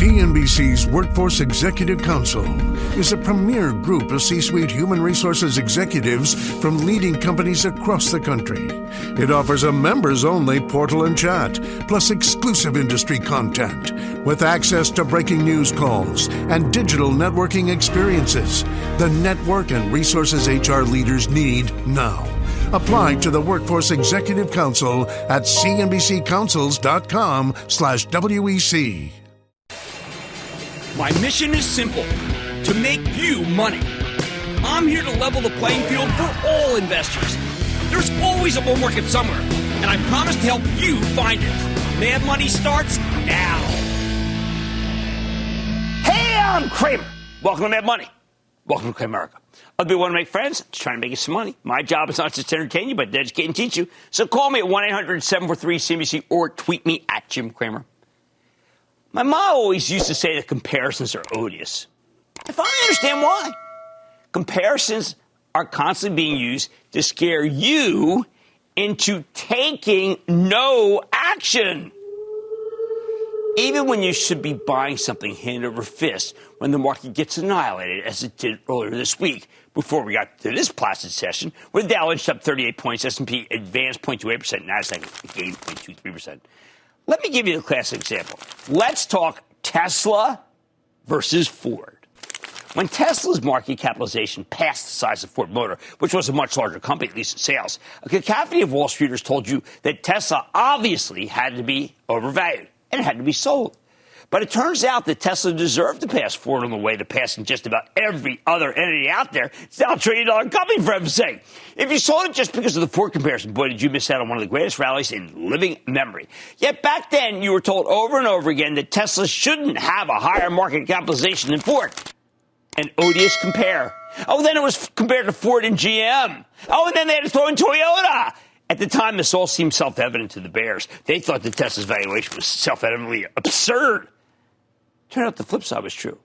CNBC's Workforce Executive Council is a premier group of C-suite human resources executives from leading companies across the country. It offers a members-only portal and chat, plus exclusive industry content, with access to breaking news calls and digital networking experiences. The network and resources HR leaders need now. Apply to the Workforce Executive Council at cnbccouncils.com/WEC. My mission is simple, to make you money. I'm here to level the playing field for all investors. There's always a bull market somewhere, and I promise to help you find it. Mad Money starts now. Hey, I'm Cramer. Welcome to Mad Money. Welcome to Cramerica. Other people want to make friends, just trying to make you some money. My job is not just to entertain you, but to educate and teach you. So call me at 1-800-743-CNBC or tweet me at Jim Cramer. My mom always used to say that comparisons are odious. I finally understand why. Comparisons are constantly being used to scare you into taking no action. Even when you should be buying something hand over fist when the market gets annihilated, as it did earlier this week, before we got to this placid session, where the Dow inched up 38 points, S&P advanced 0.28%, NASDAQ gained 0.23%. Let me give you a classic example. Let's talk Tesla versus Ford. When Tesla's market capitalization passed the size of Ford Motor, which was a much larger company, at least in sales, a cacophony of Wall Streeters told you that Tesla obviously had to be overvalued and it had to be sold. But it turns out that Tesla deserved to pass Ford on the way to passing just about every other entity out there. It's now a $1 trillion company, for heaven's sake. If you sold it just because of the Ford comparison, boy, did you miss out on one of the greatest rallies in living memory. Yet back then, you were told over and over again that Tesla shouldn't have a higher market capitalization than Ford. An odious compare. Oh, then it was compared to Ford and GM. Oh, and then they had to throw in Toyota. At the time, this all seemed self-evident to the bears. They thought that Tesla's valuation was self-evidently absurd. Turned out the flip side was true.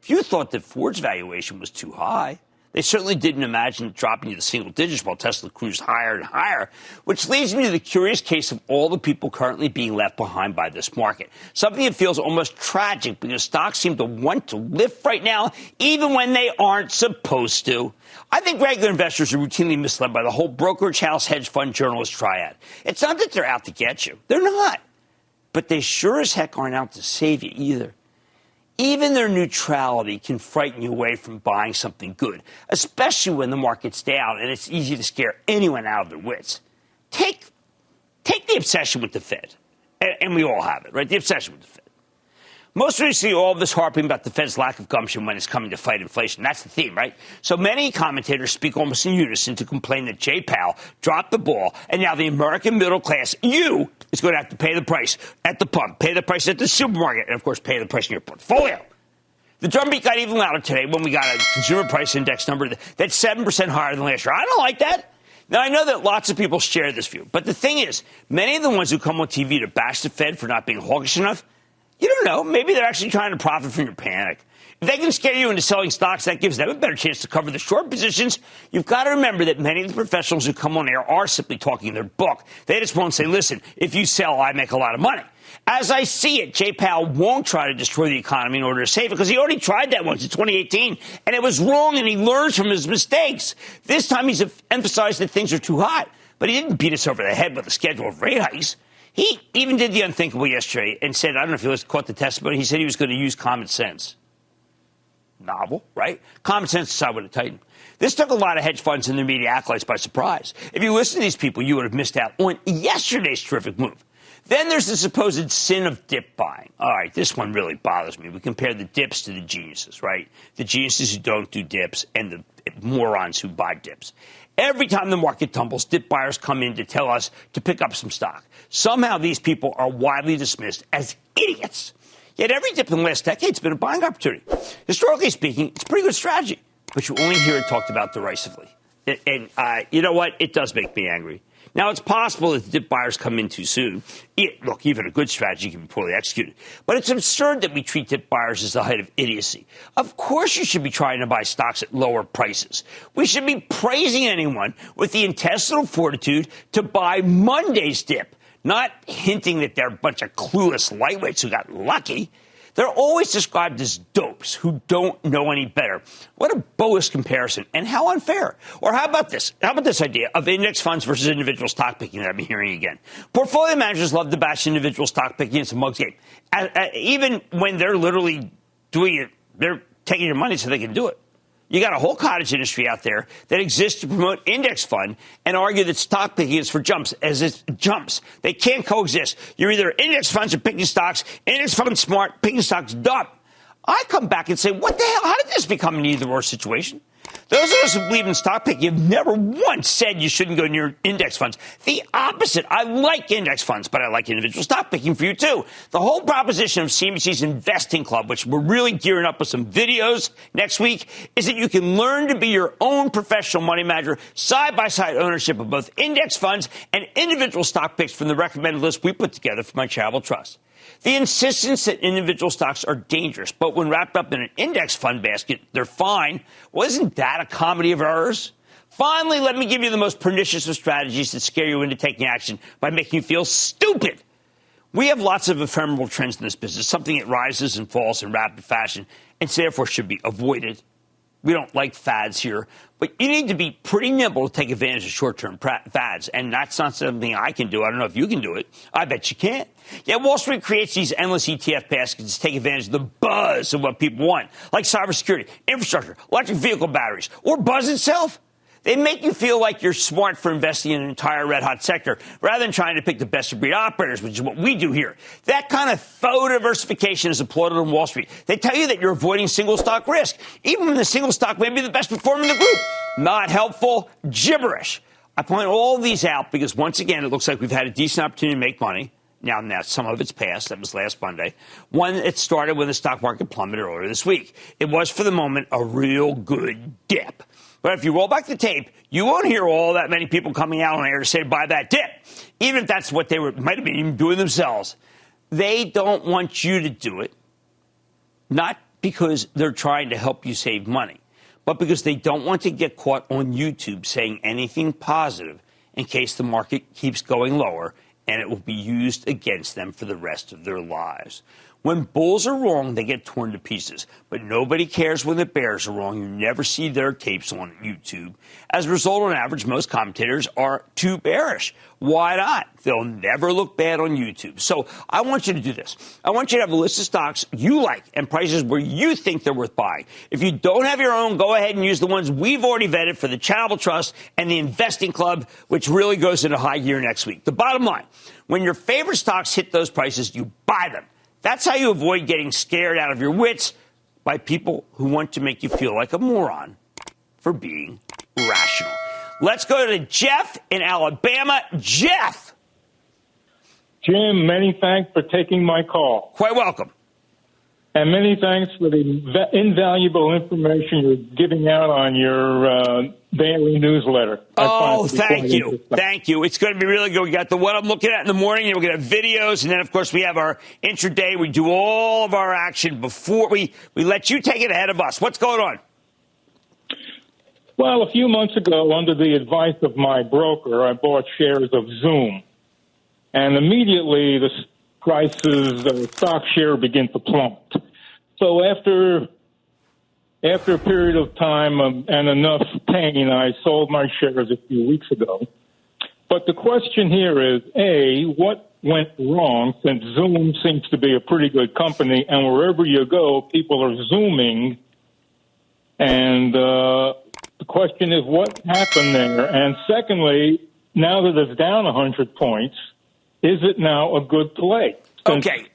Few thought that Ford's valuation was too high. They certainly didn't imagine it dropping to the single digits while Tesla cruised higher and higher, which leads me to the curious case of all the people currently being left behind by this market. Something that feels almost tragic because stocks seem to want to lift right now, even when they aren't supposed to. I think regular investors are routinely misled by the whole brokerage house hedge fund journalist triad. It's not that they're out to get you. They're not. But they sure as heck aren't out to save you either. Even their neutrality can frighten you away from buying something good, especially when the market's down and it's easy to scare anyone out of their wits. Take the obsession with the Fed, and we all have it, right? The obsession with the Fed. Most recently, all of this harping about the Fed's lack of gumption when it's coming to fight inflation. That's the theme, right? So many commentators speak almost in unison to complain that Jay Powell dropped the ball, and now the American middle class, you, is going to have to pay the price at the pump, pay the price at the supermarket, and, of course, pay the price in your portfolio. The drumbeat got even louder today when we got a consumer price index number that's 7% higher than last year. I don't like that. Now, I know that lots of people share this view, but the thing is, many of the ones who come on TV to bash the Fed for not being hawkish enough, you don't know. Maybe they're actually trying to profit from your panic. If they can scare you into selling stocks, that gives them a better chance to cover the short positions. You've got to remember that many of the professionals who come on air are simply talking their book. They just won't say, listen, if you sell, I make a lot of money. As I see it, Jay Powell won't try to destroy the economy in order to save it because he already tried that once in 2018, and it was wrong, and he learns from his mistakes. This time he's emphasized that things are too hot, but he didn't beat us over the head with a schedule of rate hikes. He even did the unthinkable yesterday and said, I don't know if you caught the testimony, he said he was going to use common sense. Novel, right? Common sense decided what to tighten. This took a lot of hedge funds and their media acolytes by surprise. If you listen to these people, you would have missed out on yesterday's terrific move. Then there's the supposed sin of dip buying. All right, this one really bothers me. We compare the dips to the geniuses, right? The geniuses who don't do dips and the morons who buy dips. Every time the market tumbles, dip buyers come in to tell us to pick up some stock. Somehow these people are widely dismissed as idiots. Yet every dip in the last decade has been a buying opportunity. Historically speaking, it's a pretty good strategy, but you only hear it talked about derisively. And you know what? It does make me angry. Now, it's possible that the dip buyers come in too soon. Look, even a good strategy can be poorly executed. But it's absurd that we treat dip buyers as the height of idiocy. Of course you should be trying to buy stocks at lower prices. We should be praising anyone with the intestinal fortitude to buy Monday's dip, not hinting that they're a bunch of clueless lightweights who got lucky. They're always described as dopes who don't know any better. What a bogus comparison, and how unfair. Or how about this? How about this idea of index funds versus individual stock picking that I've been hearing again? Portfolio managers love to bash individual stock picking. It's a mug's game. Even when they're literally doing it, they're taking your money so they can do it. You got a whole cottage industry out there that exists to promote index fund and argue that stock picking is for jumps, as it's jumps. They can't coexist. You're either index funds or picking stocks. Index funds smart, picking stocks dumb. I come back and say, what the hell? How did this become an either-or situation? Those of us who believe in stock picking have never once said you shouldn't go near index funds. The opposite. I like index funds, but I like individual stock picking for you, too. The whole proposition of CNBC's Investing Club, which we're really gearing up with some videos next week, is that you can learn to be your own professional money manager, side-by-side ownership of both index funds and individual stock picks from the recommended list we put together for my charitable trust. The insistence that individual stocks are dangerous, but when wrapped up in an index fund basket, they're fine. Well, isn't that a comedy of errors? Finally, let me give you the most pernicious of strategies that scare you into taking action by making you feel stupid. We have lots of ephemeral trends in this business, something that rises and falls in rapid fashion, and therefore should be avoided. We don't like fads here, but you need to be pretty nimble to take advantage of short-term fads, and that's not something I can do. I don't know if you can do it. I bet you can't. Yet Wall Street creates these endless ETF baskets to take advantage of the buzz of what people want, like cybersecurity, infrastructure, electric vehicle batteries, or buzz itself. They make you feel like you're smart for investing in an entire red-hot sector rather than trying to pick the best-of-breed operators, which is what we do here. That kind of faux diversification is applauded on Wall Street. They tell you that you're avoiding single-stock risk, even when the single stock may be the best performer in the group. Not helpful, gibberish. I point all of these out because, once again, it looks like we've had a decent opportunity to make money. Now, some of it's past. That was last Monday. One, it started when the stock market plummeted earlier this week. It was, for the moment, a real good dip. But if you roll back the tape, you won't hear all that many people coming out on air to say, buy that dip, even if that's what they might have been even doing themselves. They don't want you to do it, not because they're trying to help you save money, but because they don't want to get caught on YouTube saying anything positive in case the market keeps going lower, and it will be used against them for the rest of their lives. When bulls are wrong, they get torn to pieces. But nobody cares when the bears are wrong. You never see their tapes on YouTube. As a result, on average, most commentators are too bearish. Why not? They'll never look bad on YouTube. So I want you to do this. I want you to have a list of stocks you like and prices where you think they're worth buying. If you don't have your own, go ahead and use the ones we've already vetted for the Charitable Trust and the Investing Club, which really goes into high gear next week. The bottom line, when your favorite stocks hit those prices, you buy them. That's how you avoid getting scared out of your wits by people who want to make you feel like a moron for being rational. Let's go to Jeff in Alabama. Jeff. Jim, many thanks for taking my call. Quite welcome. And many thanks for the invaluable information you're giving out on your daily newsletter. Oh, thank you. Thank you. It's going to be really good. We got the what I'm looking at in the morning, and we're going to have videos. And then, of course, we have our intraday. We do all of our action before we let you take it ahead of us. What's going on? Well, a few months ago, under the advice of my broker, I bought shares of Zoom. And immediately the prices, the stock share began to plummet. So after a period of time and enough pain, I sold my shares a few weeks ago. But the question here is, A, what went wrong, since Zoom seems to be a pretty good company, and wherever you go, people are Zooming. And the question is, what happened there? And secondly, now that it's down 100 points, is it now a good play? Okay.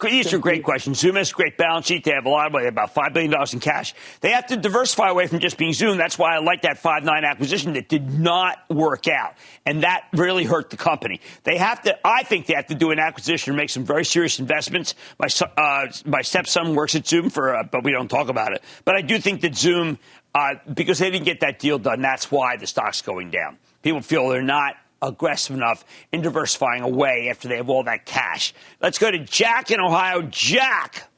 These are great questions. Zoom has a great balance sheet. They have a lot of money, about $5 billion in cash. They have to diversify away from just being Zoom. That's why I like that 5.9 acquisition that did not work out. And that really hurt the company. I think they have to do an acquisition and make some very serious investments. My stepson works at Zoom but we don't talk about it. But I do think that Zoom, because they didn't get that deal done, that's why the stock's going down. People feel they're not aggressive enough in diversifying away after they have all that cash. Let's go to Jack in Ohio. Jack.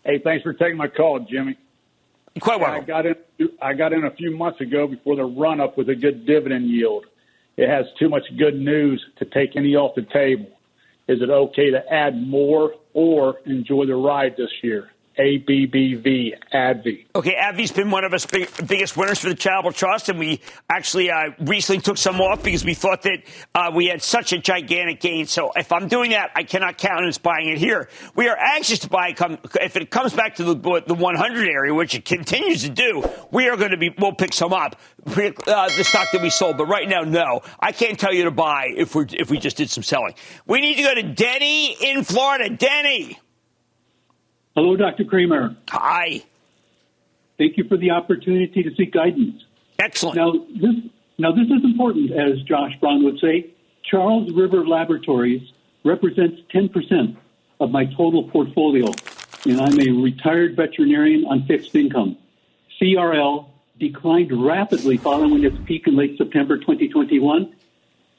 Hey, thanks for taking my call, Jimmy. Quite welcome. I got in a few months ago before the run-up with a good dividend yield. It has too much good news to take any off the table. Is it okay to add more or enjoy the ride this year? ABBV, AbbVie. Okay, AbbVie's been one of our biggest winners for the charitable trust, and we actually recently took some off because we thought that we had such a gigantic gain. So if I'm doing that, I cannot count as buying it here. We are anxious to buy if it comes back to the 100 area, which it continues to do. We'll pick some up. The stock that we sold, but right now, no. I can't tell you to buy if we just did some selling. We need to go to Denny in Florida. Denny. Hello, Dr. Cramer. Hi. Thank you for the opportunity to seek guidance. Excellent. Now this is important, as Josh Braun would say. Charles River Laboratories represents 10% of my total portfolio, and I'm a retired veterinarian on fixed income. CRL declined rapidly following its peak in late September 2021.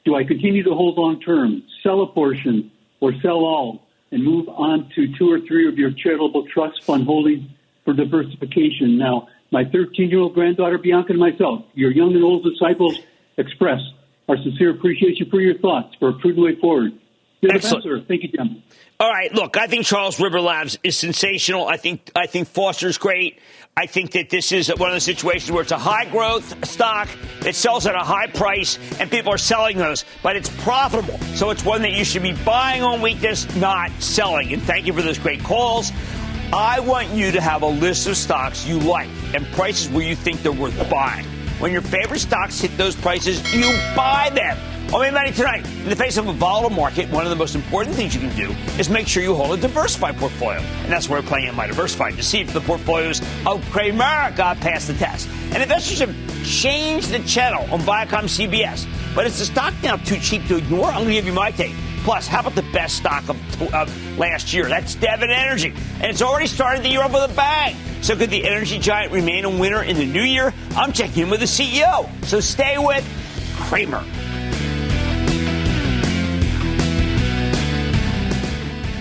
Do I continue to hold long term, sell a portion, or sell all, and move on to 2 or 3 of your charitable trust fund holdings for diversification? Now, my 13-year-old granddaughter, Bianca, and myself, your young and old disciples, express our sincere appreciation for your thoughts for a prudent way forward. You're the best, sir. Thank you, Jim. All right, look, I think Charles River Labs is sensational. I think Foster's great. I think that this is one of the situations where it's a high-growth stock. It sells at a high price, and people are selling those. But it's profitable, so it's one that you should be buying on weakness, not selling. And thank you for those great calls. I want you to have a list of stocks you like and prices where you think they're worth buying. When your favorite stocks hit those prices, you buy them. On Mad Money tonight, in the face of a volatile market, one of the most important things you can do is make sure you hold a diversified portfolio. And that's why we're playing in My Diversified to see if the portfolios of Cramerica pass the test. And investors have changed the channel on Viacom CBS. But is the stock now too cheap to ignore? I'm going to give you my take. Plus, how about the best stock of last year? That's Devon Energy. And it's already started the year off with a bang. So could the energy giant remain a winner in the new year? I'm checking in with the CEO. So stay with Cramer.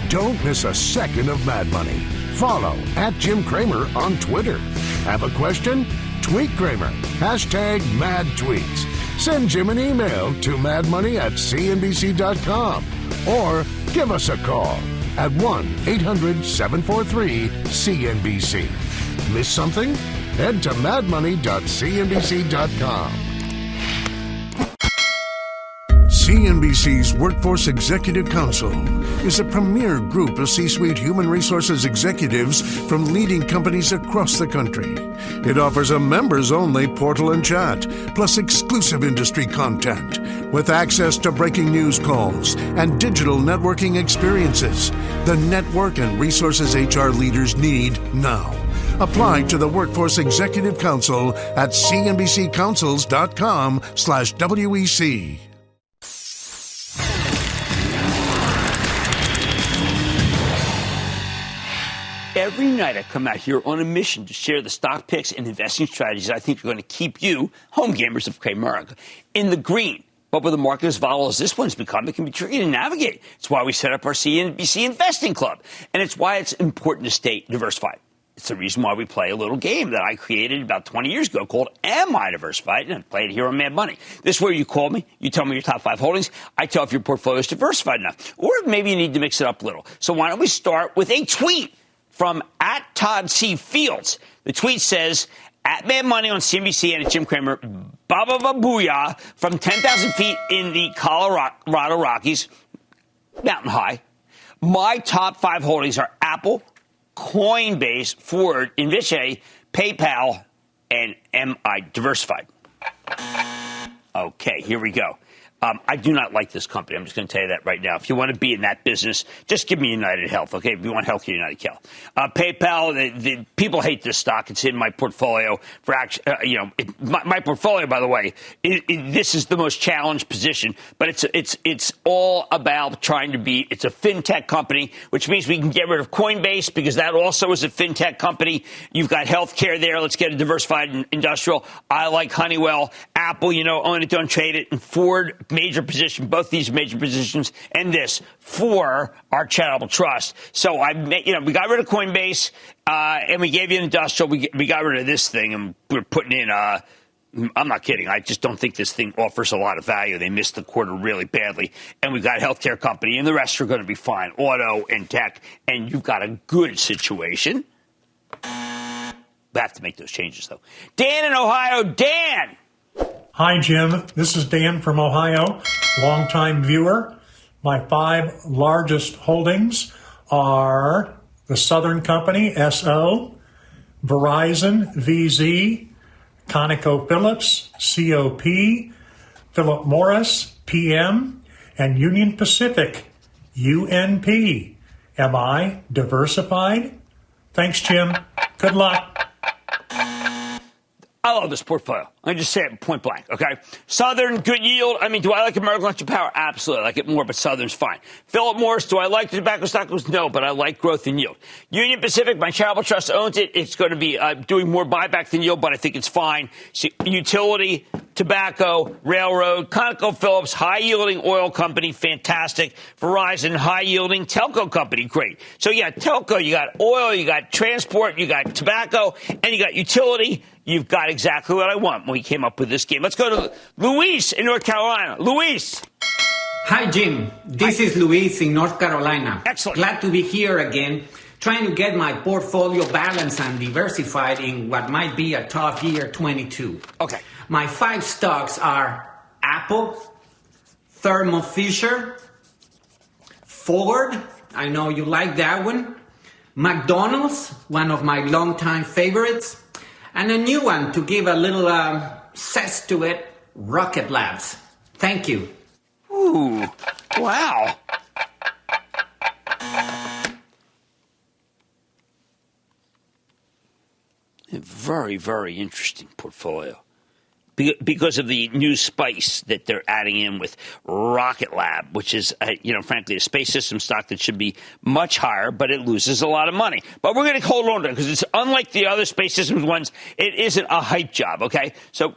Don't miss a second of Mad Money. Follow @Jim Cramer on Twitter. Have a question? Tweet Cramer. #MadTweets. Send Jim an email to madmoney@cnbc.com or give us a call at 1-800-743-CNBC. Miss something? Head to madmoney.cnbc.com. CNBC's Workforce Executive Council is a premier group of C-suite human resources executives from leading companies across the country. It offers a members-only portal and chat, plus exclusive industry content, with access to breaking news calls and digital networking experiences the network and resources HR leaders need now. Apply to the Workforce Executive Council at cnbccouncils.com/WEC. Every night I come out here on a mission to share the stock picks and investing strategies I think are going to keep you, home gamers of Cramerica, in the green. But with a market as volatile as this one's become, it can be tricky to navigate. It's why we set up our CNBC Investing Club. And it's why it's important to stay diversified. It's the reason why we play a little game that I created about 20 years ago called Am I Diversified? And I play it here on Mad Money. This is where you call me, you tell me your top 5 holdings, I tell if your portfolio is diversified enough. Or maybe you need to mix it up a little. So why don't we start with a tweet from @ToddCFields. The tweet says, @Mad Money on CNBC and Jim Cramer, booyah, from 10,000 feet in the Colorado Rockies, mountain high. My top 5 holdings are Apple, Coinbase, Ford, Invitae, PayPal, and am I diversified? Okay, here we go. I do not like this company. I'm just going to tell you that right now. If you want to be in that business, just give me United Health, okay? If you want healthcare, United Health. PayPal, the people hate this stock. It's in my portfolio for my portfolio, by the way. This is the most challenged position, but it's all about trying to be. It's a fintech company, which means we can get rid of Coinbase because that also is a fintech company. You've got healthcare there. Let's get a diversified industrial. I like Honeywell, Apple. Own it, don't trade it, and Ford. Major position, both these major positions, and this for our charitable trust. So we got rid of Coinbase, and we gave you an industrial. We got rid of this thing, and we're putting in I'm not kidding. I just don't think this thing offers a lot of value. They missed the quarter really badly. And we've got a healthcare company, and the rest are going to be fine. Auto and tech, and you've got a good situation. We have to make those changes, though. Dan in Ohio. Dan! Hi, Jim. This is Dan from Ohio, longtime viewer. My 5 largest holdings are the Southern Company, SO, Verizon, VZ, ConocoPhillips, COP, Philip Morris, PM, and Union Pacific, UNP. Am I diversified? Thanks, Jim. Good luck. I love this portfolio. I just say it point blank, okay? Southern, good yield. I mean, do I like American Electric Power? Absolutely. I like it more, but Southern's fine. Philip Morris, do I like the tobacco stocks? No, but I like growth and yield. Union Pacific, my charitable trust owns it. It's going to be doing more buyback than yield, but I think it's fine. So, utility, tobacco, railroad, ConocoPhillips, high-yielding oil company, fantastic. Verizon, high-yielding telco company, great. So, yeah, telco, you got oil, you got transport, you got tobacco, and you got utility. You've got exactly what I want when we came up with this game. Let's go to Luis in North Carolina. Luis. Hi, Jim. This is Luis in North Carolina. Excellent. Glad to be here again, trying to get my portfolio balanced and diversified in what might be a tough year 22. Okay. My 5 stocks are Apple, Thermo Fisher, Ford, I know you like that one, McDonald's, one of my longtime favorites, and a new one to give a little zest to it, Rocket Labs. Thank you. Ooh, wow. A very, very interesting portfolio. Because of the new spice that they're adding in with Rocket Lab, which is, frankly, a space system stock that should be much higher, but it loses a lot of money. But we're going to hold on to it because it's unlike the other space systems ones. It isn't a hype job, okay? So,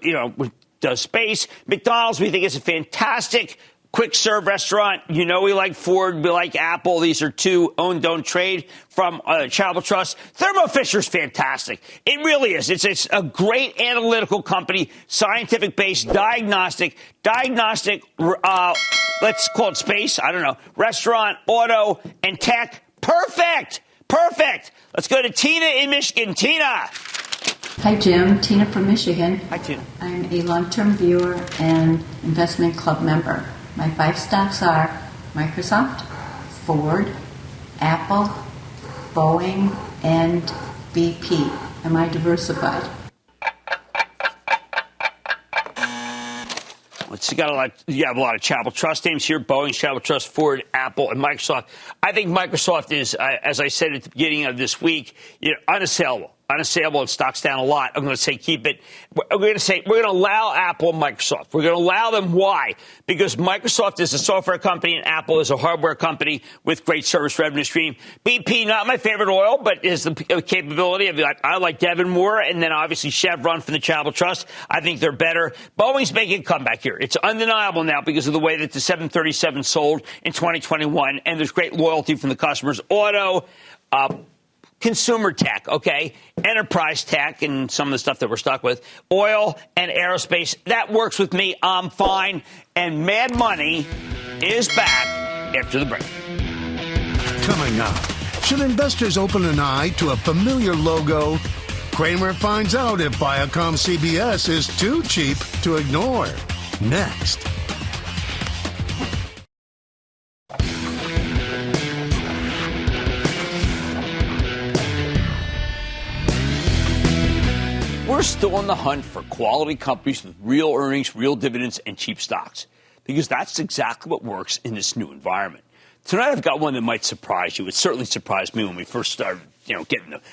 does space. McDonald's, we think, is a fantastic quick serve restaurant. We like Ford, we like Apple. These are 2 own, don't trade from Charitable Trust. Thermo Fisher's fantastic. It really is. It's a great analytical company, scientific based, diagnostic, let's call it space. I don't know. Restaurant, auto, and tech. Perfect. Let's go to Tina in Michigan. Tina. Hi, Jim. Tina from Michigan. Hi, Tina. I'm a long-term viewer and investment club member. My 5 stocks are Microsoft, Ford, Apple, Boeing, and BP. Am I diversified? You have a lot of Charitable Trust names here: Boeing, Charitable Trust, Ford, Apple, and Microsoft. I think Microsoft is, as I said at the beginning of this week, unassailable. Unassailable, and stock's down a lot. I'm going to say keep it. We're going to allow Apple and Microsoft. We're going to allow them. Why? Because Microsoft is a software company and Apple is a hardware company with great service revenue stream. BP, not my favorite oil, but is the capability of, I like Devon more, and then obviously Chevron from the Charitable Trust. I think they're better. Boeing's making a comeback here. It's undeniable now because of the way that the 737 sold in 2021, and there's great loyalty from the customers. Auto, consumer tech, okay, enterprise tech, and some of the stuff that we're stuck with, oil and aerospace, that works with me. I'm fine. And Mad Money is back after the break. Coming up, should investors open an eye to a familiar logo? Cramer finds out if Viacom CBS is too cheap to ignore. Next. We're still on the hunt for quality companies with real earnings, real dividends, and cheap stocks, because that's exactly what works in this new environment. Tonight, I've got one that might surprise you. It certainly surprised me when we first started,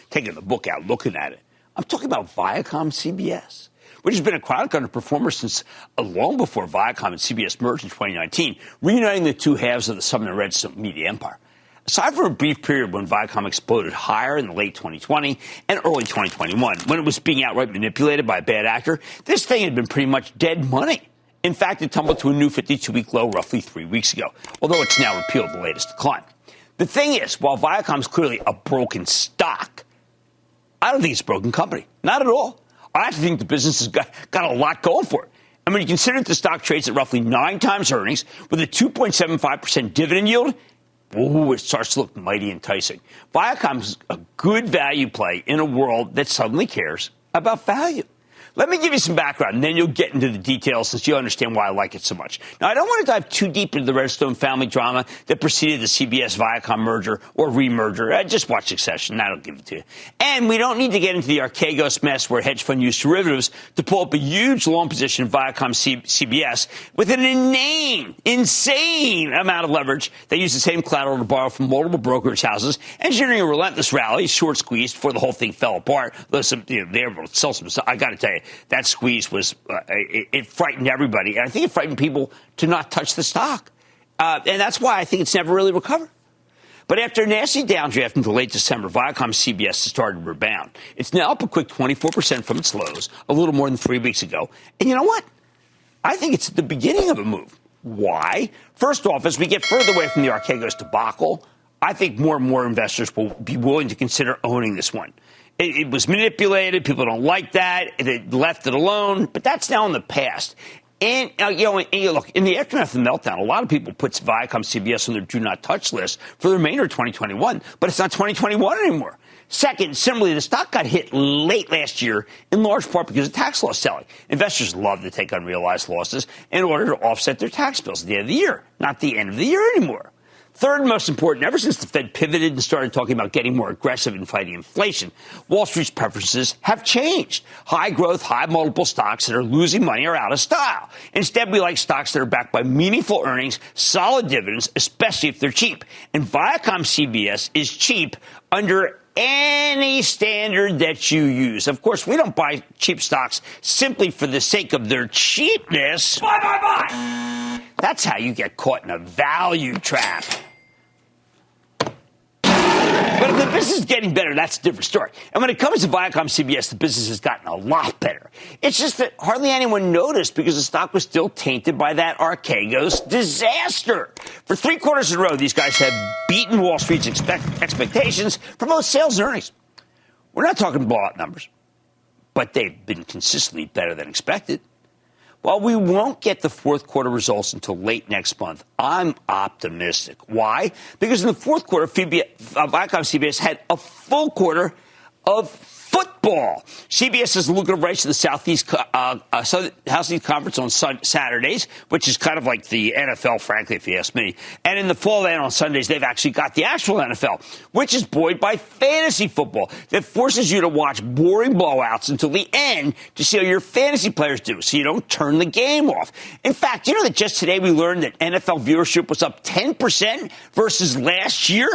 taking the book out, looking at it. I'm talking about Viacom CBS, which has been a chronic underperformer since long before Viacom and CBS merged in 2019, reuniting the 2 halves of the Southern Red media empire. Aside from a brief period when Viacom exploded higher in the late 2020 and early 2021, when it was being outright manipulated by a bad actor, this thing had been pretty much dead money. In fact, it tumbled to a new 52-week low roughly 3 weeks ago, although it's now repealed the latest decline. The thing is, while Viacom is clearly a broken stock, I don't think it's a broken company. Not at all. I think the business has got a lot going for it. And when you consider that the stock trades at roughly 9 times earnings with a 2.75% dividend yield, ooh, it starts to look mighty enticing. Viacom's a good value play in a world that suddenly cares about value. Let me give you some background, and then you'll get into the details since you'll understand why I like it so much. Now, I don't want to dive too deep into the Redstone family drama that preceded the CBS-Viacom merger or remerger. Just watch Succession. That'll give it to you. And we don't need to get into the Archegos mess where hedge fund used derivatives to pull up a huge long position of Viacom CBS with an insane amount of leverage. They used the same collateral to borrow from multiple brokerage houses, engineering a relentless rally, short squeeze before the whole thing fell apart. Listen, they were able to sell some stuff. I got to tell you, that squeeze was, it frightened everybody. And I think it frightened people to not touch the stock. And that's why I think it's never really recovered. But after a nasty downdraft until late December, Viacom CBS started to rebound. It's now up a quick 24% from its lows, a little more than 3 weeks ago. And you know what? I think it's the beginning of a move. Why? First off, as we get further away from the Archegos debacle, I think more and more investors will be willing to consider owning this one. It was manipulated. People don't like that. They left it alone. But that's now in the past. And, look, in the aftermath of the meltdown, a lot of people put Viacom CBS on their do not touch list for the remainder of 2021. But it's not 2021 anymore. Second, similarly, the stock got hit late last year in large part because of tax loss selling. Investors love to take unrealized losses in order to offset their tax bills at the end of the year, not the end of the year anymore. Third, most important, ever since the Fed pivoted and started talking about getting more aggressive in fighting inflation, Wall Street's preferences have changed. High growth, high multiple stocks that are losing money are out of style. Instead, we like stocks that are backed by meaningful earnings, solid dividends, especially if they're cheap. And Viacom CBS is cheap under any standard that you use. Of course, we don't buy cheap stocks simply for the sake of their cheapness. Buy. That's how you get caught in a value trap. But if the business is getting better, that's a different story. And when it comes to Viacom CBS, the business has gotten a lot better. It's just that hardly anyone noticed because the stock was still tainted by that Archegos disaster. For 3 quarters in a row, these guys have beaten Wall Street's expectations for both sales and earnings. We're not talking blowout numbers, but they've been consistently better than expected. While we won't get the fourth quarter results until late next month, I'm optimistic. Why? Because in the fourth quarter, Viacom CBS had a full quarter of football. CBS has the lucrative rights to the Southeast Conference on Saturdays, which is kind of like the NFL, frankly, if you ask me. And in the fall, then on Sundays, they've actually got the actual NFL, which is buoyed by fantasy football that forces you to watch boring blowouts until the end to see how your fantasy players do, so you don't turn the game off. In fact, you know that just today we learned that NFL viewership was up 10% versus last year?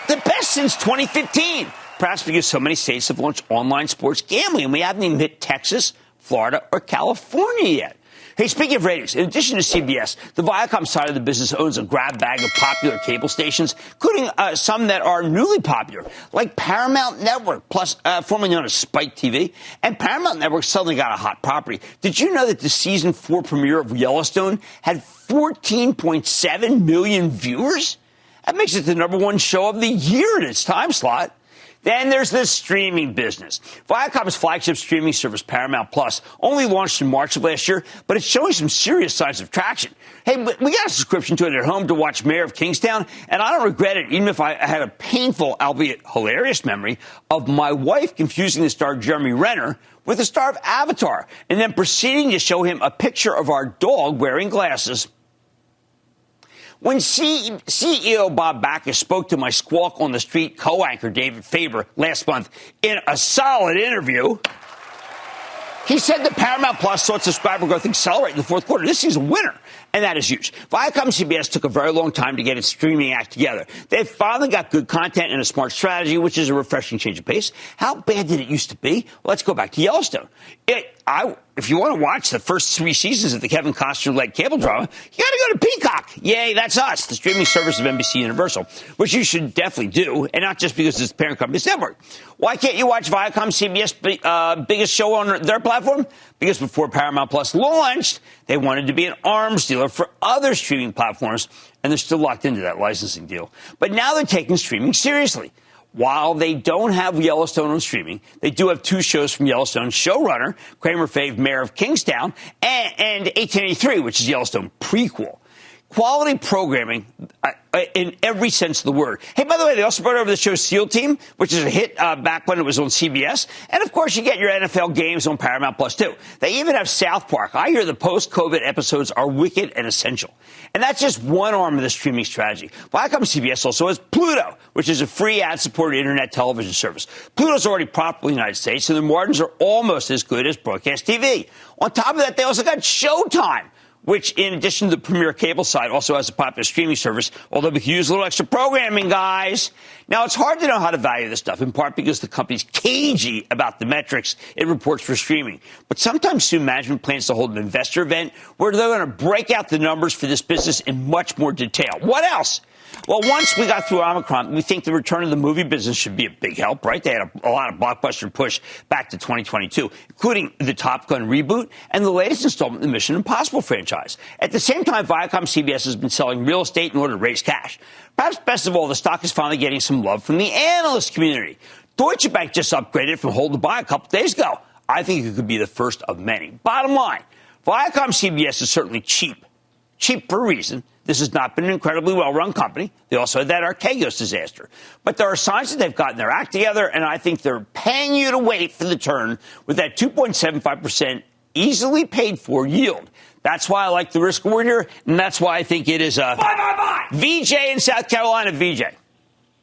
The best since 2015. Perhaps because so many states have launched online sports gambling, and we haven't even hit Texas, Florida, or California yet. Hey, speaking of ratings, in addition to CBS, the Viacom side of the business owns a grab bag of popular cable stations, including some that are newly popular, like Paramount Network, plus formerly known as Spike TV. And Paramount Network suddenly got a hot property. Did you know that the season 4 premiere of Yellowstone had 14.7 million viewers? That makes it the #1 show of the year in its time slot. Then there's the streaming business. Viacom's flagship streaming service, Paramount Plus, only launched in March of last year, but it's showing some serious signs of traction. Hey, we got a subscription to it at home to watch Mayor of Kingstown, and I don't regret it, even if I had a painful, albeit hilarious memory of my wife confusing the star Jeremy Renner with the star of Avatar, and then proceeding to show him a picture of our dog wearing glasses. When CEO Bob Backus spoke to my Squawk on the Street co-anchor David Faber last month in a solid interview, he said that Paramount Plus saw its subscriber growth accelerate in the fourth quarter. This is a winner, and that is huge. Viacom CBS took a very long time to get its streaming act together. They finally got good content and a smart strategy, which is a refreshing change of pace. How bad did it used to be? Well, let's go back to Yellowstone. If you want to watch the first 3 seasons of the Kevin Costner-led cable drama, you got to go to Peacock. Yay, that's us, the streaming service of NBC Universal, which you should definitely do, and not just because it's the parent company's network. Why can't you watch Viacom CBS biggest show on their platform? Because before Paramount Plus launched, they wanted to be an arms dealer for other streaming platforms, and they're still locked into that licensing deal. But now they're taking streaming seriously. While they don't have Yellowstone on streaming, they do have 2 shows from Yellowstone: showrunner Cramer fave Mayor of Kingstown and 1883, which is Yellowstone prequel. Quality programming in every sense of the word. Hey, by the way, they also brought over the show SEAL Team, which is a hit back when it was on CBS. And, of course, you get your NFL games on Paramount Plus, too. They even have South Park. I hear the post-COVID episodes are wicked and essential. And that's just one arm of the streaming strategy. Viacom CBS also has Pluto, which is a free ad-supported internet television service. Pluto's already profitable in the United States, and the margins are almost as good as broadcast TV. On top of that, they also got Showtime, which, in addition to the premier cable side, also has a popular streaming service, although we could use a little extra programming, guys. Now, it's hard to know how to value this stuff, in part because the company's cagey about the metrics it reports for streaming. But sometimes soon management plans to hold an investor event where they're going to break out the numbers for this business in much more detail. What else? Well, once we got through Omicron, we think the return of the movie business should be a big help, right? They had a lot of blockbuster push back to 2022, including the Top Gun reboot and the latest installment in the Mission Impossible franchise. At the same time, Viacom CBS has been selling real estate in order to raise cash. Perhaps best of all, the stock is finally getting some love from the analyst community. Deutsche Bank just upgraded from hold to buy a couple days ago. I think it could be the first of many. Bottom line, Viacom CBS is certainly cheap. Cheap for a reason. This has not been an incredibly well-run company. They also had that Archegos disaster. But there are signs that they've gotten their act together, and I think they're paying you to wait for the turn with that 2.75% easily paid-for yield. That's why I like the risk reward here, and that's why I think it is a buy. VJ in South Carolina. VJ.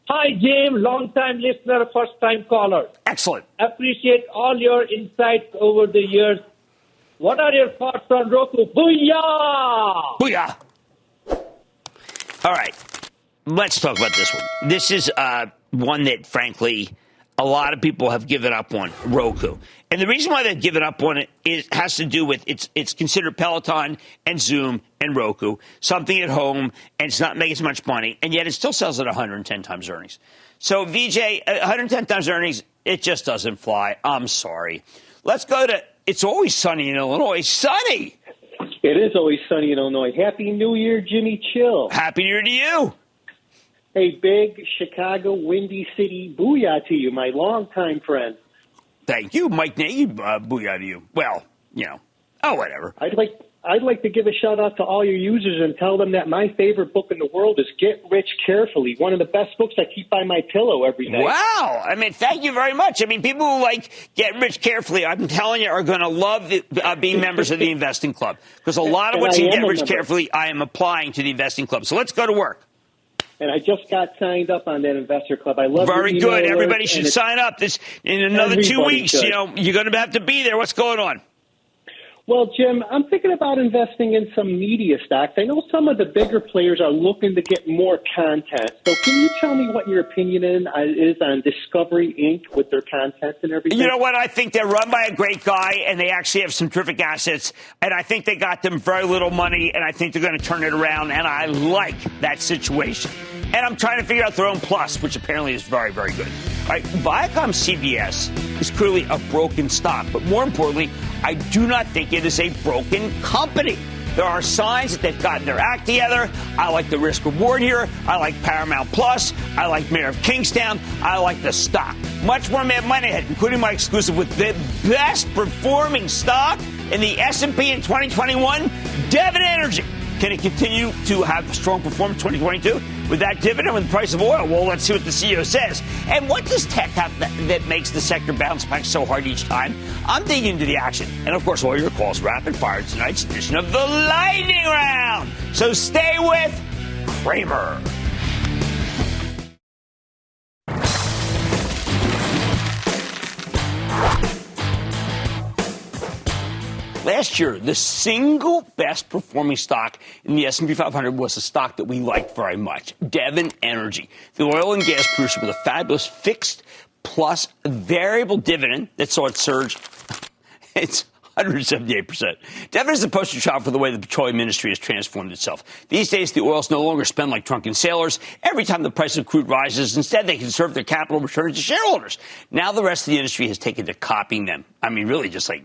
Hi, Jim. Long-time listener, first-time caller. Excellent. Appreciate all your insights over the years. What are your thoughts on Roku? Booyah! Booyah! All right, let's talk about this one. This is one that, frankly, a lot of people have given up on, Roku. And the reason why they've given up on it has to do with it's considered Peloton and Zoom and Roku, something at home, and it's not making as much money, and yet it still sells at 110 times earnings. So, VJ, 110 times earnings, it just doesn't fly. I'm sorry. Let's go to It's Always Sunny in Illinois. Sunny! It is always sunny in Illinois. Happy New Year, Jimmy Chill. Happy New Year to you. Hey, big Chicago, Windy City, booyah to you, my longtime friend. Thank you, Mike Nagy. Booyah to you. Well, whatever. I'd like to give a shout out to all your users and tell them that my favorite book in the world is Get Rich Carefully, one of the best books I keep by my pillow every night. Wow. I mean, thank you very much. I mean, people who like Get Rich Carefully, I'm telling you, are going to love being members of the Investing Club. Because a lot of what's in Get Rich Carefully, I am applying to the Investing Club. So let's go to work. And I just got signed up on that investor club. I love it. Very good. Everybody should sign up. In another 2 weeks, should. You're going to have to be there. What's going on? Well, Jim, I'm thinking about investing in some media stocks. I know some of the bigger players are looking to get more content. So can you tell me what your opinion is on Discovery Inc. with their content and everything? You know what? I think they're run by a great guy, and they actually have some terrific assets. And I think they got them very little money, and I think they're going to turn it around. And I like that situation. And I'm trying to figure out their own plus, which apparently is very, very good. All right, Viacom CBS is clearly a broken stock. But more importantly, I do not think it is a broken company. There are signs that they've gotten their act together. I like the risk reward here. I like Paramount Plus. I like Mayor of Kingstown. I like the stock. Much more Mad Money ahead, including my exclusive with the best performing stock in the S&P in 2021, Devon Energy. Can it continue to have strong performance 2022 with that dividend with the price of oil? Well, let's see what the CEO says. And what does tech have that makes the sector bounce back so hard each time? I'm digging into the action. And, of course, all your calls rapid fire tonight's edition of the Lightning Round. So stay with Cramer. Last year, the single best performing stock in the S&P 500 was a stock that we liked very much, Devon Energy, the oil and gas producer with a fabulous fixed plus variable dividend that saw it surge. It's 178%. Devon is the poster child for the way the petroleum industry has transformed itself. These days, the oils no longer spend like drunken sailors. Every time the price of crude rises, instead they conserve their capital returns to shareholders. Now the rest of the industry has taken to copying them. I mean, really just like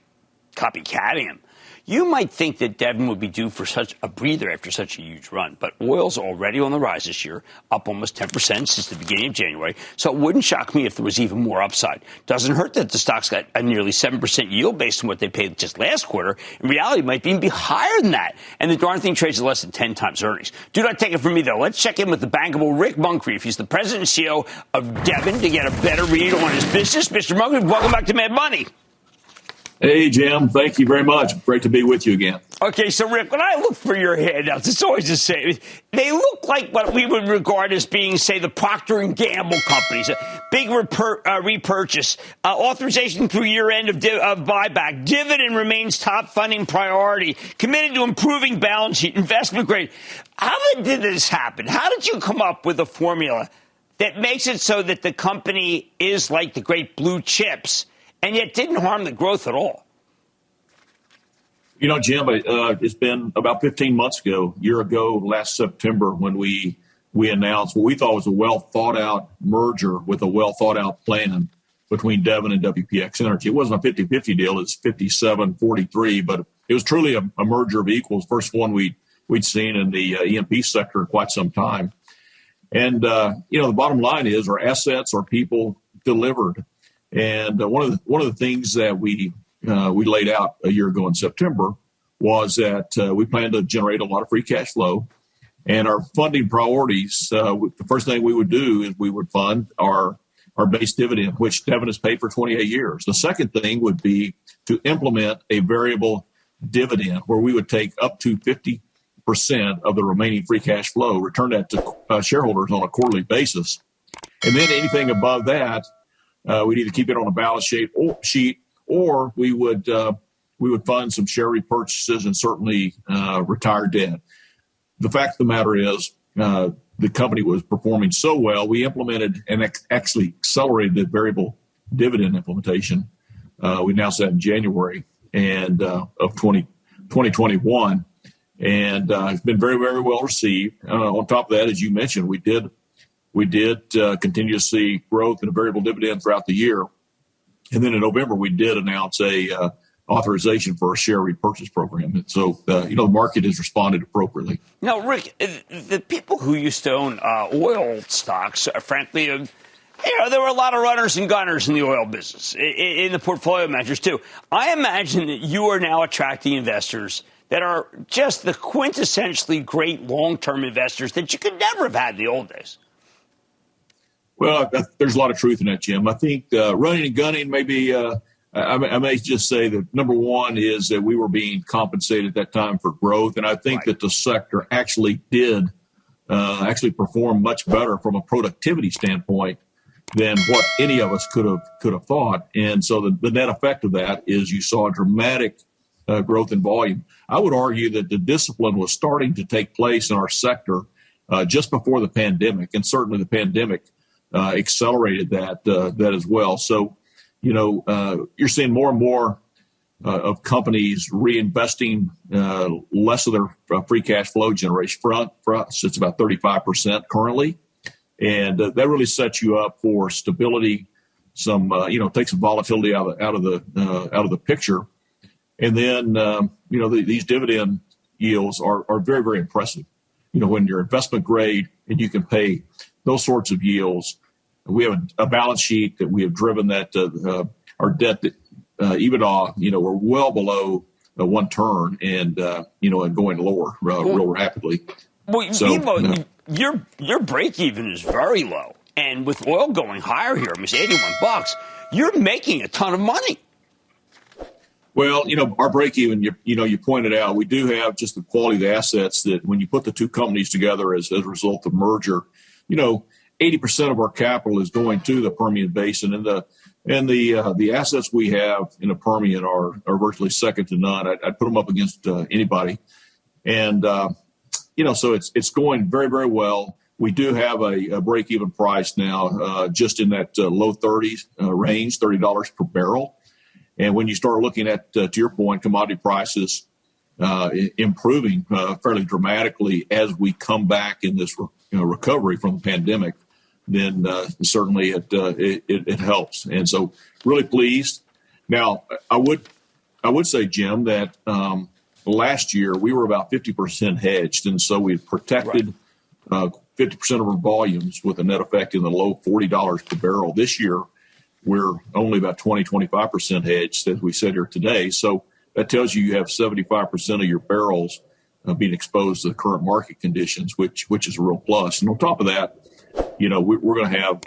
copycatting them. You might think that Devon would be due for such a breather after such a huge run, but oil's already on the rise this year, up almost 10% since the beginning of January, so it wouldn't shock me if there was even more upside. Doesn't hurt that the stock's got a nearly 7% yield based on what they paid just last quarter. In reality, it might even be higher than that, and the darn thing trades at less than 10 times earnings. Do not take it from me, though. Let's check in with the bankable Rick Moncrief. He's the president and CEO of Devon to get a better read on his business. Mr. Moncrief, welcome back to Mad Money. Hey, Jim. Thank you very much. Great to be with you again. Okay, so, Rick, when I look for your handouts, it's always the same. They look like what we would regard as being, say, the Procter & Gamble companies. A big repurchase, authorization through year-end of buyback. Dividend remains top funding priority. Committed to improving balance sheet, investment grade. How did this happen? How did you come up with a formula that makes it so that the company is like the great blue chips and yet didn't harm the growth at all? You know, Jim, it's been about 15 months ago, a year ago, last September, when we announced what we thought was a well-thought-out merger with a well-thought-out plan between Devon and WPX Energy. It wasn't a 50-50 deal. It's 57-43, but it was truly a merger of equals, first one we'd seen in the E&P sector in quite some time. And, the bottom line is our assets, our people delivered. And one of the things that we laid out a year ago in September was that we plan to generate a lot of free cash flow. And our funding priorities, the first thing we would do is we would fund our base dividend, which Devon has paid for 28 years. The second thing would be to implement a variable dividend where we would take up to 50% of the remaining free cash flow, return that to shareholders on a quarterly basis. And then anything above that, we'd either keep it on a balance sheet or we would fund some share repurchases and certainly retire debt. The fact of the matter is the company was performing so well, we implemented and actually accelerated the variable dividend implementation. We announced that in January of 2021, and it's been very, very well received. On top of that, as you mentioned, we did continue to see growth in a variable dividend throughout the year. And then in November, we did announce a authorization for a share repurchase program. And so, the market has responded appropriately. Now, Rick, the people who used to own oil stocks, frankly, there were a lot of runners and gunners in the oil business, in the portfolio managers, too. I imagine that you are now attracting investors that are just the quintessentially great long-term investors that you could never have had in the old days. Well, there's a lot of truth in that, Jim. I think running and gunning, maybe I may just say that number one is that we were being compensated at that time for growth. And I think that the sector actually did perform much better from a productivity standpoint than what any of us could have thought. And so the net effect of that is you saw a dramatic growth in volume. I would argue that the discipline was starting to take place in our sector just before the pandemic, and certainly the pandemic accelerated that as well. So, you're seeing more and more of companies reinvesting less of their free cash flow generation. For us, it's about 35% currently, and that really sets you up for stability. Some, take some volatility out of the picture, and then these dividend yields are very, very impressive. When you're investment grade and you can pay those sorts of yields. We have a balance sheet that we have driven that our debt EBITDA, we're well below one turn and going lower real rapidly. Well, so, your break even is very low. And with oil going higher here, almost $81, you're making a ton of money. Well, our break even, you pointed out, we do have just the quality of the assets that when you put the two companies together as a result of merger, 80% of our capital is going to the Permian Basin, and the assets we have in the Permian are virtually second to none. I'd put them up against anybody, and so it's going very, very well. We do have a break-even price now, just in that low 30s range, $30 per barrel. And when you start looking at, to your point, commodity prices improving fairly dramatically as we come back in this recovery from the pandemic, then certainly it helps. And so really pleased. Now, I would say, Jim, that last year, we were about 50% hedged, and so we protected 50% of our volumes with a net effect in the low $40 per barrel. This year, we're only about 25% hedged, as we said here today. So that tells you have 75% of your barrels being exposed to the current market conditions, which is a real plus. And on top of that, we're going to have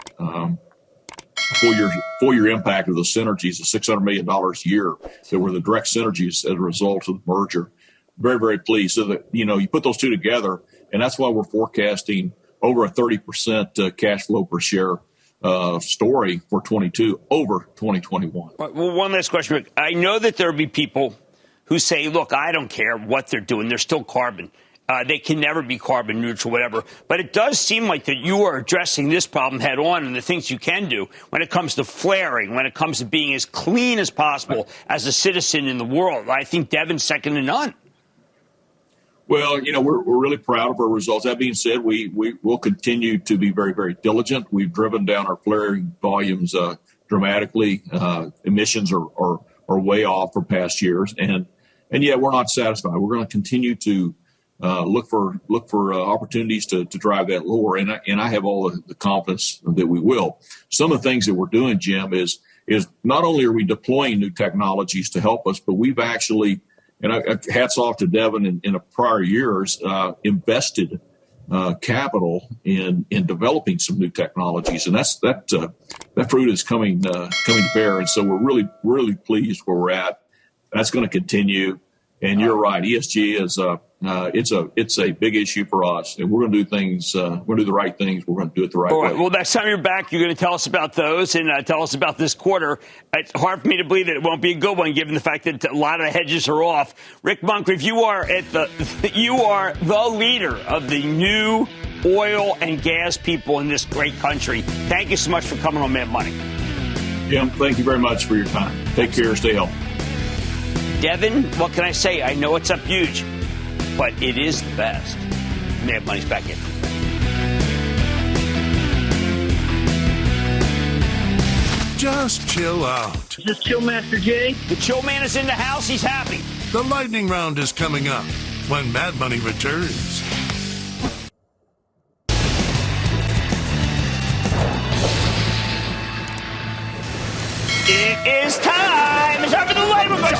full year impact of the synergies of $600 million a year that were the direct synergies as a result of the merger. Very, very pleased. So that, you put those two together, and that's why we're forecasting over a 30% cash flow per share story for 22 over 2021. Well, one last question, Rick. I know that there'll be people who say, look, I don't care what they're doing. They're still carbon. They can never be carbon neutral, whatever. But it does seem like that you are addressing this problem head on, and the things you can do when it comes to flaring, when it comes to being as clean as possible as a citizen in the world. I think Devon's second to none. Well, we're really proud of our results. That being said, we will continue to be very, very diligent. We've driven down our flaring volumes dramatically. Emissions are way off from past years, and yet we're not satisfied. We're going to continue to look for opportunities to drive that lower, and I have all the confidence that we will. Some of the things that we're doing, Jim, is not only are we deploying new technologies to help us, but we've actually, and hats off to Devon in prior years, invested capital in developing some new technologies, and that fruit is coming to bear, and so we're really, really pleased where we're at. That's going to continue, and you're right. ESG is it's a big issue for us, and we're going to do things. We're going to do the right things. We're going to do it the right way. Well, next time you're back, you're going to tell us about those and tell us about this quarter. It's hard for me to believe that it won't be a good one, given the fact that a lot of the hedges are off. Rick Muncrief, you are the leader of the new oil and gas people in this great country. Thank you so much for coming on Mad Money. Jim, thank you very much for your time. Take care. Stay healthy. Devon, what can I say? I know it's up huge, but it is the best. Mad Money's back in. Just chill out. Is this Chill Master Jay? The Chill Man is in the house. He's happy. The lightning round is coming up when Mad Money returns. It is time. It's time for the lightning round.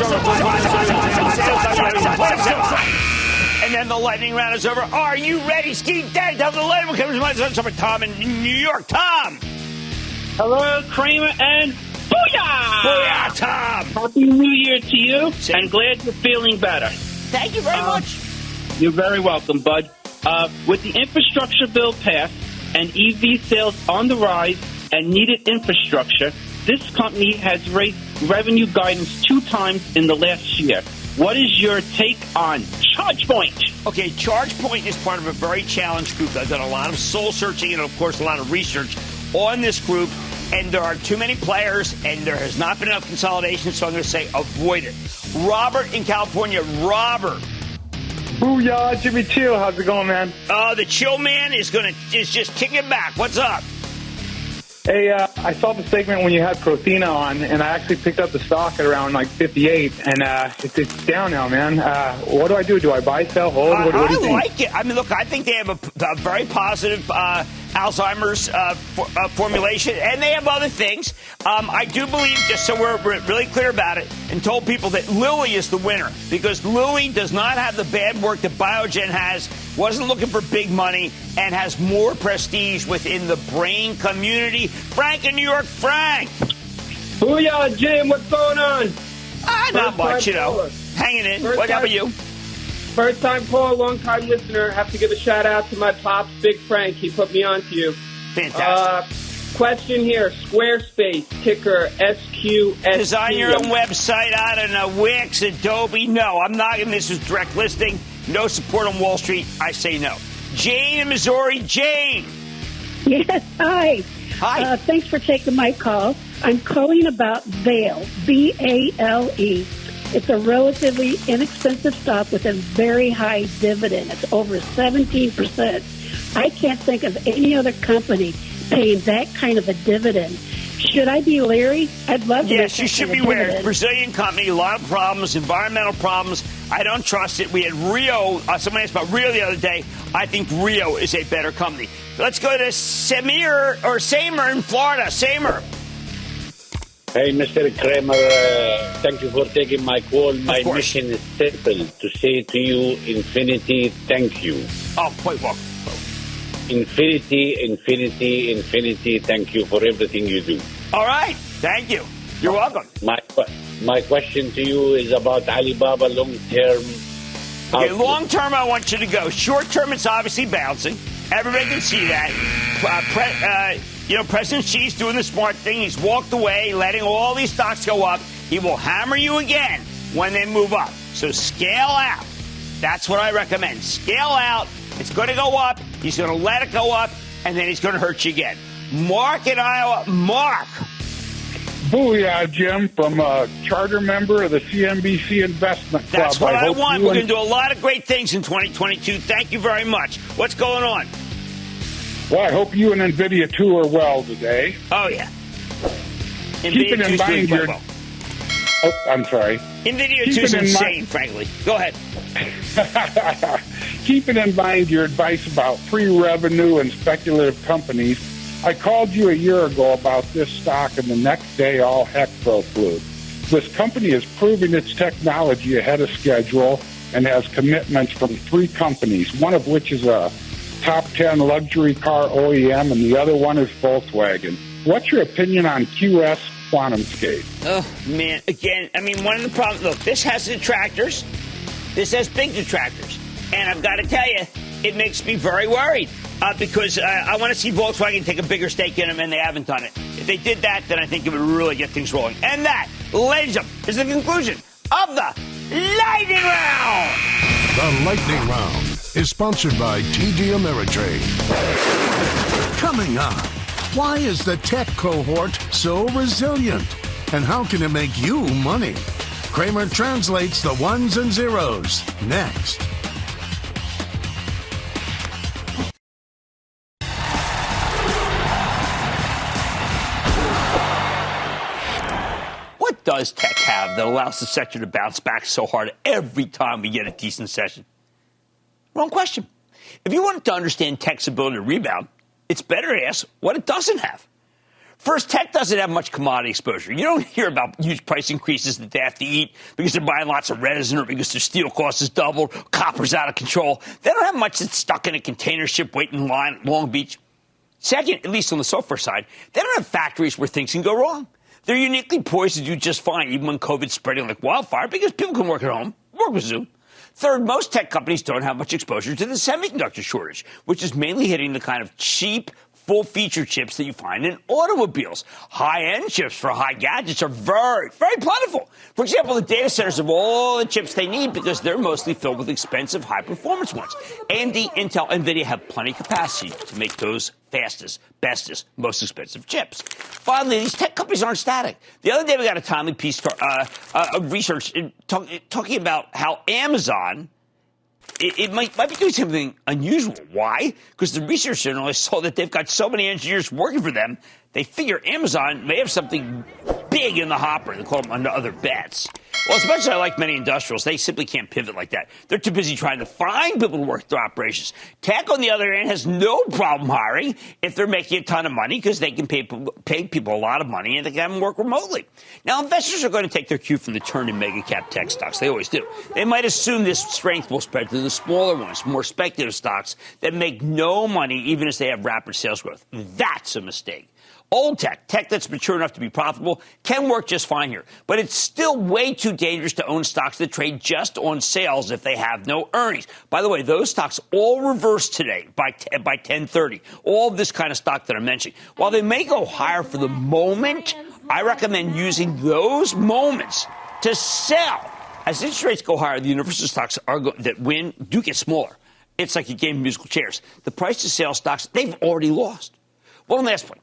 And then the lightning round is over. Are you ready? Ski Daddy, tell the lightning round comes from Tom in New York. Tom. Hello, Cramer, and booyah! Booyah, Tom. Happy New Year to you. I'm glad you're feeling better. Thank you very much. You're very welcome, bud. With the infrastructure bill passed and EV sales on the rise and needed infrastructure, this company has raised revenue guidance 2 times in the last year. What is your take on ChargePoint? Okay, ChargePoint is part of a very challenged group. I've done a lot of soul searching and, of course, a lot of research on this group. And there are too many players, and there has not been enough consolidation, so I'm going to say avoid it. Robert in California. Robert. Booyah, Jimmy Chill. How's it going, man? The Chill Man is just kicking back. What's up? Hey, I saw the segment when you had Prothena on, and I actually picked up the stock at around like 58, and it's down now, man. What do I do? Do I buy, sell, hold? What do you think? I like it. I mean, look, I think they have a very positive Alzheimer's formulation, and they have other things. I do believe, just so we're really clear about it, and told people that Lilly is the winner, because Lilly does not have the bad work that Biogen has, wasn't looking for big money, and has more prestige within the brain community. Frank in New York. Frank. Booyah, Jim. What's going on? Not much, hanging in. What about you? First time caller, long time listener. Have to give a shout out to my pops, Big Frank. He put me on to you. Fantastic. Question here: Squarespace, ticker SQS. Design your own website. I don't know, Wix, Adobe. No, I'm not. And this is direct listing. No support on Wall Street. I say no. Jane in Missouri. Jane. Yes. Hi. Hi. Thanks for taking my call. I'm calling about Vale. VALE. It's a relatively inexpensive stock with a very high dividend. It's over 17%. I can't think of any other company paying that kind of a dividend. Should I be leery? I'd love to. Yes, you should be wary. Brazilian company, a lot of problems, environmental problems, I don't trust it. We had Rio. Someone asked about Rio the other day. I think Rio is a better company. Let's go to Samer in Florida. Samer. Hey, Mr. Cramer, thank you for taking my call. My mission is simple, to say to you, infinity, thank you. Oh, quite welcome. Infinity, infinity, infinity, thank you for everything you do. All right, thank you. You're welcome. My question to you is about Alibaba long-term. Okay, long-term, I want you to go. Short-term, it's obviously bouncing. Everybody can see that. President Xi's doing the smart thing. He's walked away, letting all these stocks go up. He will hammer you again when they move up. So scale out. That's what I recommend. Scale out. It's going to go up. He's going to let it go up, and then he's going to hurt you again. Mark in Iowa. Mark. Booyah, Jim, from a charter member of the CNBC Investment Club. That's what I want. We're going to do a lot of great things in 2022. Thank you very much. What's going on? Well, I hope you and NVIDIA, too, are well today. Oh, yeah. Keeping in mind your... Well. Oh, I'm sorry. NVIDIA 2 is insane, frankly. Go ahead. Keeping in mind your advice about pre-revenue and speculative companies, I called you a year ago about this stock, and the next day all heck broke loose. This company is proving its technology ahead of schedule and has commitments from 3 companies, one of which is a top 10 luxury car OEM, and the other one is Volkswagen. What's your opinion on QS QuantumScape? Oh, man. Again, one of the problems, look, this has detractors. This has big detractors. And I've got to tell you, it makes me very worried because I want to see Volkswagen take a bigger stake in them, and they haven't done it. If they did that, then I think it would really get things rolling. And that, ladies and gentlemen, is the conclusion of the Lightning Round. The Lightning Round is sponsored by TD Ameritrade. Coming up, why is the tech cohort so resilient? And how can it make you money? Cramer translates the ones and zeros next. What does tech have that allows the sector to bounce back so hard every time we get a decent session? Wrong question. If you wanted to understand tech's ability to rebound, it's better to ask what it doesn't have. First, tech doesn't have much commodity exposure. You don't hear about huge price increases that they have to eat because they're buying lots of resin or because their steel cost has doubled, copper's out of control. They don't have much that's stuck in a container ship waiting in line at Long Beach. Second, at least on the software side, they don't have factories where things can go wrong. They're uniquely poised to do just fine, even when COVID's spreading like wildfire, because people can work at home, work with Zoom. Third, most tech companies don't have much exposure to the semiconductor shortage, which is mainly hitting the kind of cheap, full-feature chips that you find in automobiles. High-end chips for high gadgets are very, very plentiful. For example, the data centers have all the chips they need because they're mostly filled with expensive, high-performance ones. AMD, Intel, NVIDIA have plenty of capacity to make those fastest, bestest, most expensive chips. Finally, these tech companies aren't static. The other day we got a timely piece of research talking about how Amazon... It might be doing something unusual. Why? Because the research journalists saw that they've got so many engineers working for them, they figure Amazon may have something big in the hopper. They call them under other bets. Well, as much as I like many industrials, they simply can't pivot like that. They're too busy trying to find people to work their operations. Tech, on the other hand, has no problem hiring if they're making a ton of money because they can pay people a lot of money and they can have them work remotely. Now, investors are going to take their cue from the turn in mega-cap tech stocks. They always do. They might assume this strength will spread to the smaller ones, more speculative stocks that make no money even as they have rapid sales growth. That's a mistake. Old tech that's mature enough to be profitable, can work just fine here. But it's still way too dangerous to own stocks that trade just on sales if they have no earnings. By the way, those stocks all reversed today by 10:30. All of this kind of stock that I'm mentioning. While they may go higher for the moment, I recommend using those moments to sell. As interest rates go higher, the universal stocks that win do get smaller. It's like a game of musical chairs. The price to sell stocks, they've already lost. One last point.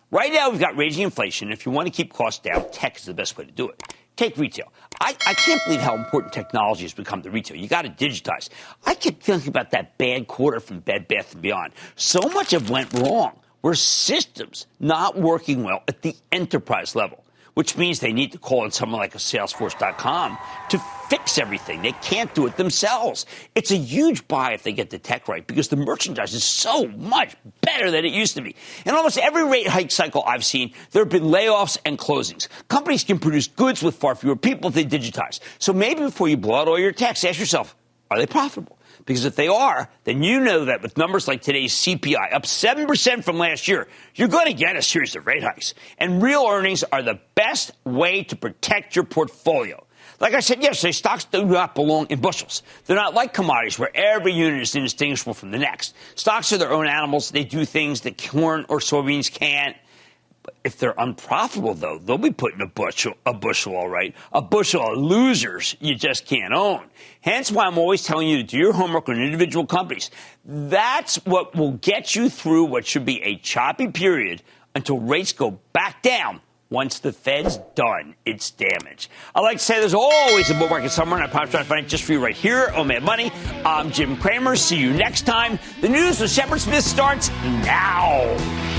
Right now, we've got raging inflation. If you want to keep costs down, tech is the best way to do it. Take retail. I can't believe how important technology has become to retail. You got to digitize. I kept thinking about that bad quarter from Bed Bath & Beyond. So much of went wrong. Were systems not working well at the enterprise level. which means they need to call in someone like a Salesforce.com to fix everything. They can't do it themselves. It's a huge buy if they get the tech right, because the merchandise is so much better than it used to be. In almost every rate hike cycle I've seen, there have been layoffs and closings. Companies can produce goods with far fewer people if they digitize. So maybe before you blow out all your techs, ask yourself, are they profitable? Because if they are, then you know that with numbers like today's CPI up 7% from last year, you're going to get a series of rate hikes. And real earnings are the best way to protect your portfolio. Like I said yesterday, stocks do not belong in bushels. They're not like commodities where every unit is indistinguishable from the next. Stocks are their own animals. They do things that corn or soybeans can't. But if they're unprofitable, though, they'll be put in a bushel, all right. A bushel of losers you just can't own. Hence why I'm always telling you to do your homework on individual companies. That's what will get you through what should be a choppy period until rates go back down. Once the Fed's done its damage. I like to say there's always a bull market somewhere, and I promise to find it just for you right here on Mad Money. I'm Jim Cramer. See you next time. The news with Shepard Smith starts now.